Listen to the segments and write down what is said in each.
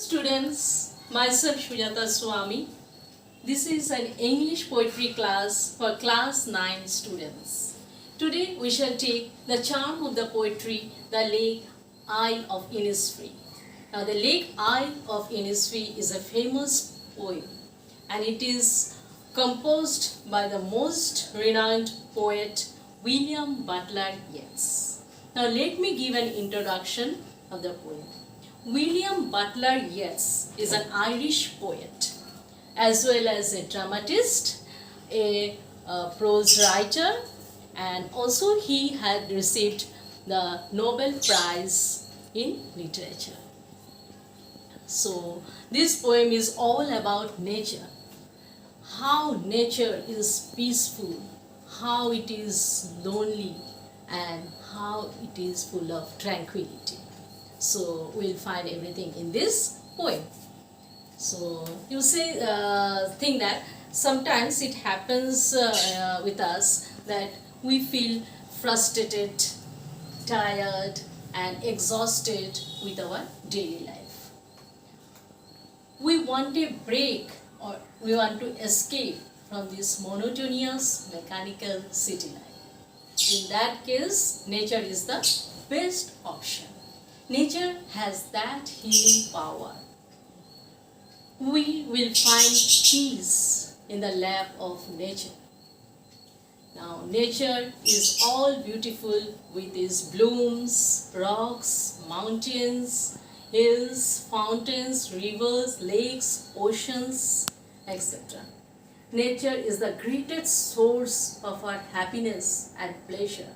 students, myself Sujata Swami. This is an English poetry class for class 9 students. Today we shall take the charm of the poetry, The Lake Isle of Innisfree. Now the Lake Isle of Innisfree is a famous poem and it is composed by the most renowned poet William Butler Yeats. Now let me give an introduction of the poem. William Butler Yeats is an Irish poet as well as a dramatist, a prose writer, and also he had received the Nobel Prize in Literature. So this poem is all about nature, how nature is peaceful, how it is lonely, and how it is full of tranquility. So we'll find everything in this poem. So you think that sometimes it happens with us that we feel frustrated, tired, and exhausted with our daily life. We want a break or we want to escape from this monotonous mechanical city life. In that case, nature is the best option. Nature has that healing power. We will find peace in the lap of nature. Now, nature is all beautiful with its blooms, rocks, mountains, hills, fountains, rivers, lakes, oceans, etc. Nature is the greatest source of our happiness and pleasure.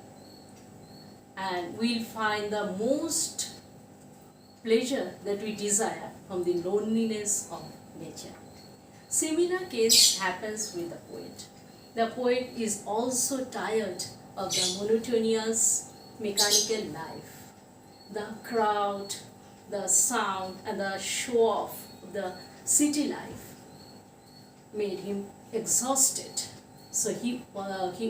And we'll find the most pleasure that we desire from the loneliness of nature. Similar case happens with the poet. The poet is also tired of the monotonous mechanical life. The crowd, the sound, and the show off of the city life made him exhausted. So he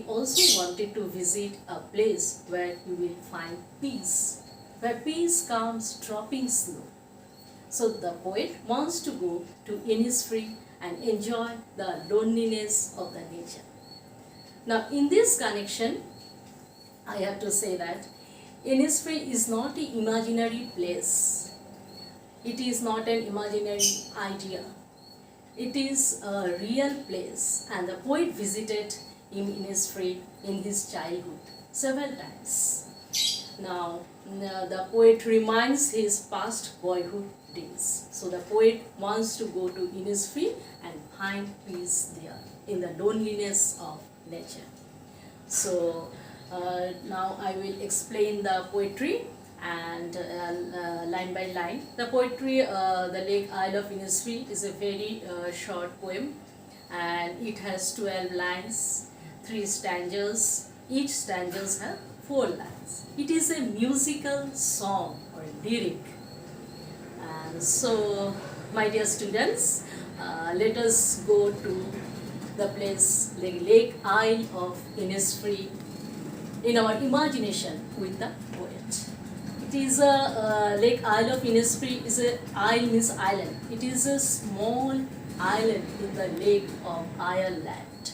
also wanted to visit a place where he will find peace, where peace comes dropping slow. So the poet wants to go to Innisfree and enjoy the loneliness of the nature. Now in this connection, I have to say that Innisfree is not an imaginary place. It is not an imaginary idea. It is a real place, and the poet visited Innisfree in his childhood several times. Now the poet reminds his past boyhood days. So the poet wants to go to Innisfree and find peace there in the loneliness of nature. So now I will explain the poetry and line by line. The poetry, The Lake Isle of Innisfree, is a very short poem and it has 12 lines, 3 stanzas. Each stanzas have 4 lines. It is a musical song or a lyric. And so, my dear students, let us go to the place like Lake Isle of Innisfree in our imagination with the poet. It is a Lake Isle of Innisfree is a isle means island. It is a small island in the lake of Ireland.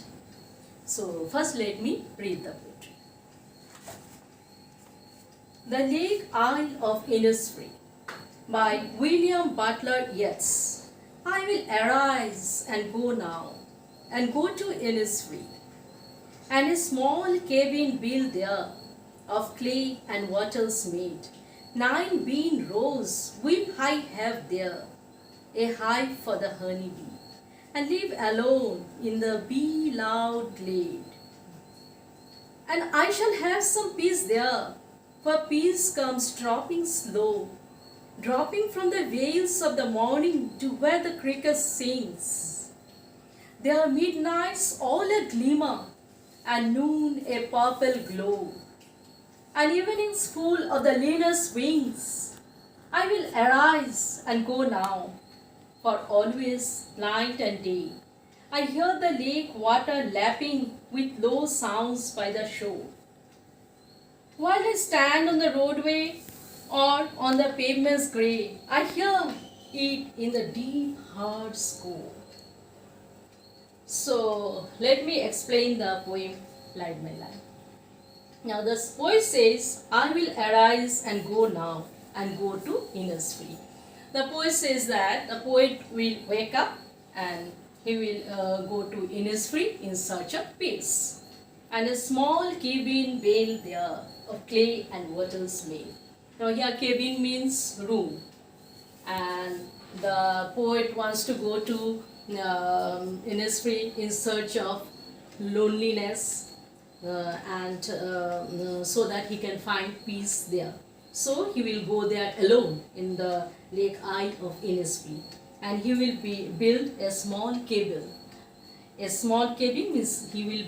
So first let me read the poetry. The Lake Isle of Innisfree by William Butler Yeats. I will arise and go now, and go to Innisfree, and a small cabin built there, of clay and wattles made. 9 bean rows will I have there, a hive for the honeybee, and live alone in the bee-loud glade. And I shall have some peace there, for peace comes dropping slow, dropping from the vales of the morning to where the cricket sings. There are midnights all a glimmer, and noon a purple glow, and evenings full of the linus wings. I will arise and go now, for always night and day I hear the lake water lapping with low sounds by the shore. While I stand on the roadway or on the pavements grey, I hear it in the deep hard score. So let me explain the poem line by line. Now the poet says, I will arise and go now and go to Innisfree. The poet says that the poet will wake up and he will go to Innisfree in search of peace. And a small cabin built there of clay and wattles made. Now here cabin means room, and the poet wants to go to Innisfree in search of loneliness and so that he can find peace there. So he will go there alone in the lake eye of Innisfree, and he will build a small cabin. A small cabin means he will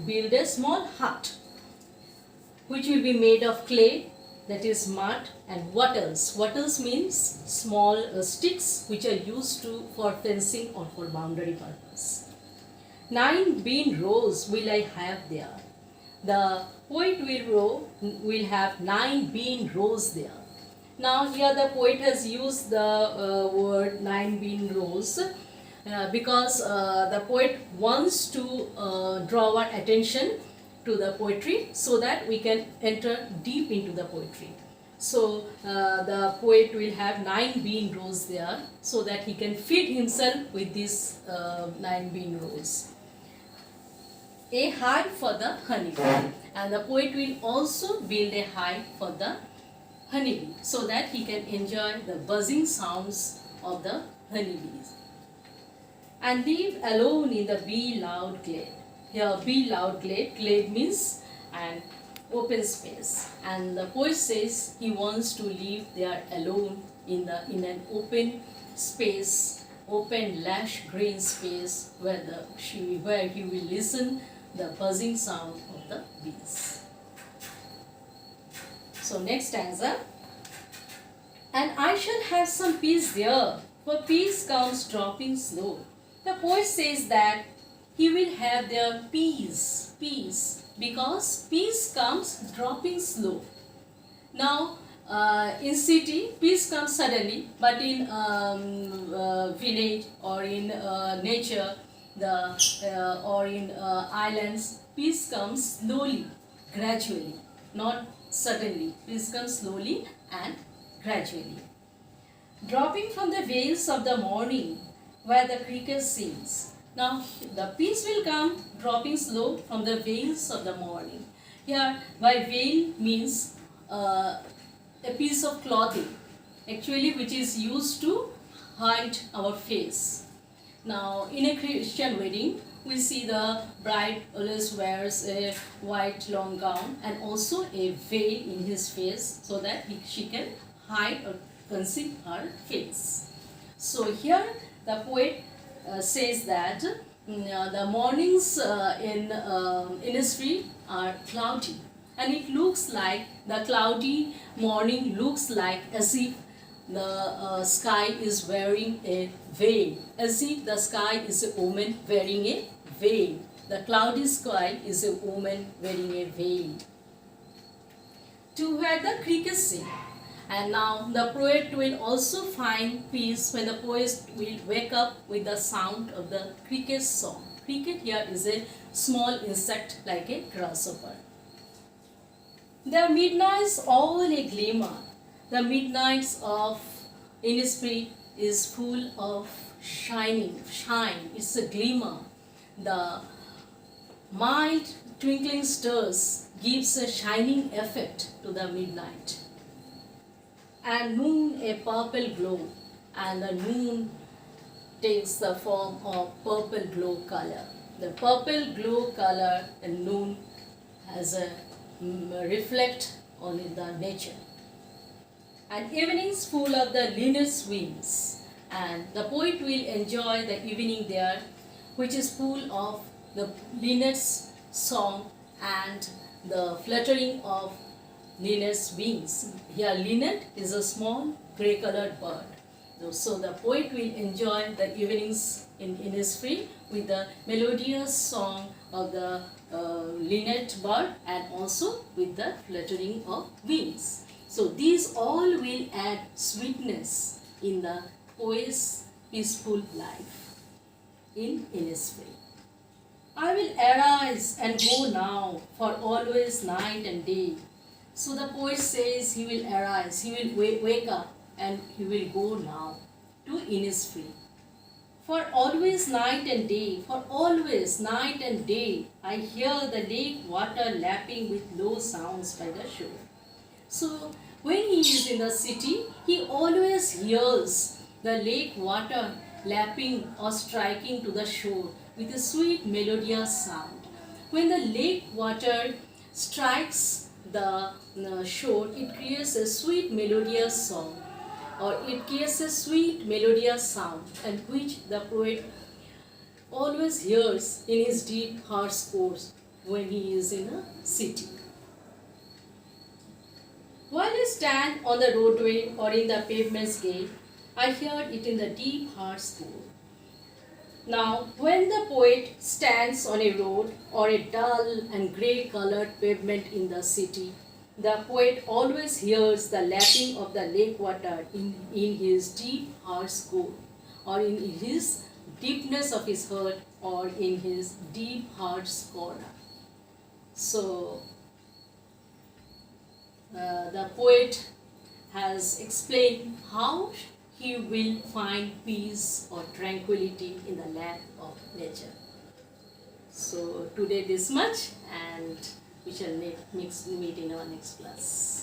build a small hut which will be made of clay, that is mud, and wattles. Wattles means small sticks which are used for fencing or for boundary purpose. 9 bean rows will I have there. The poet will have 9 bean rows there. Now here the poet has used the word 9 bean rows because the poet wants to draw our attention to the poetry so that we can enter deep into the poetry. So the poet will have 9 bean rows there so that he can feed himself with these 9 bean rows. A hive for the honeybee, and the poet will also build a hive for the honeybee so that he can enjoy the buzzing sounds of the honeybees. And live alone in the bee loud glade. Here bee loud glade means an open space, and the poet says he wants to live there alone in an open space, open lush green space where he will listen the buzzing sound of the bees. So next stanza. And I shall have some peace there, for peace comes dropping slow. The poet says that he will have their peace, because peace comes dropping slow. Now in city peace comes suddenly, but in village or in nature or in islands, peace comes slowly, gradually, not suddenly. Peace comes slowly and gradually. Dropping from the veils of the morning where the cricket sings. Now the peace will come dropping slow from the veils of the morning. Here by veil means a piece of clothing, actually, which is used to hide our face. Now in a Christian wedding, we see the bride always wears a white long gown and also a veil in his face so that she can hide or conceal her face. So here the poet says that the mornings in Innisfree are cloudy, and it looks like the cloudy morning looks like as if the sky is wearing a veil, as if the sky is a woman wearing a veil. The cloudy sky is a woman wearing a veil. To where the crickets sing. And now the poet will also find peace when the poet will wake up with the sound of the cricket's song. Cricket here is a small insect like a grasshopper. The midnights all a glimmer. The midnights of Innisfree is full of shine. It's a glimmer. The mild twinkling stars gives a shining effect to the midnight. And noon a purple glow, and the noon takes the form of purple glow color. The purple glow color in noon has a reflect on the nature. And evenings full of the linnet's wings, and the poet will enjoy the evening there, which is full of the linnet's song and the fluttering of linnet's wings. Here linnet is a small grey colored bird. So the poet will enjoy the evenings in Innisfree with the melodious song of the linnet bird and also with the fluttering of wings. So these all will add sweetness in the poet's peaceful life in Innisfree. I will arise and go now, for always night and day. So the poet says he will arise, he will wake up and he will go now to Innisfree. For always night and day, for always night and day, I hear the lake water lapping with low sounds by the shore. So when he is in the city, he always hears the lake water lapping or striking to the shore with a sweet melodious sound. When the lake water strikes the shore, it creates a sweet melodious song, or it creates a sweet melodious sound, and which the poet always hears in his deep heart course when he is in a city. While I stand on the roadway or in the pavement's gate, I hear it in the deep heart's core. Now, when the poet stands on a road or a dull and grey colored pavement in the city, the poet always hears the lapping of the lake water in his deep heart's core, or in his deepness of his heart, or in his deep heart's corner. So, the poet has explained how he will find peace or tranquility in the lap of nature. So today this much, and we shall meet in our next class.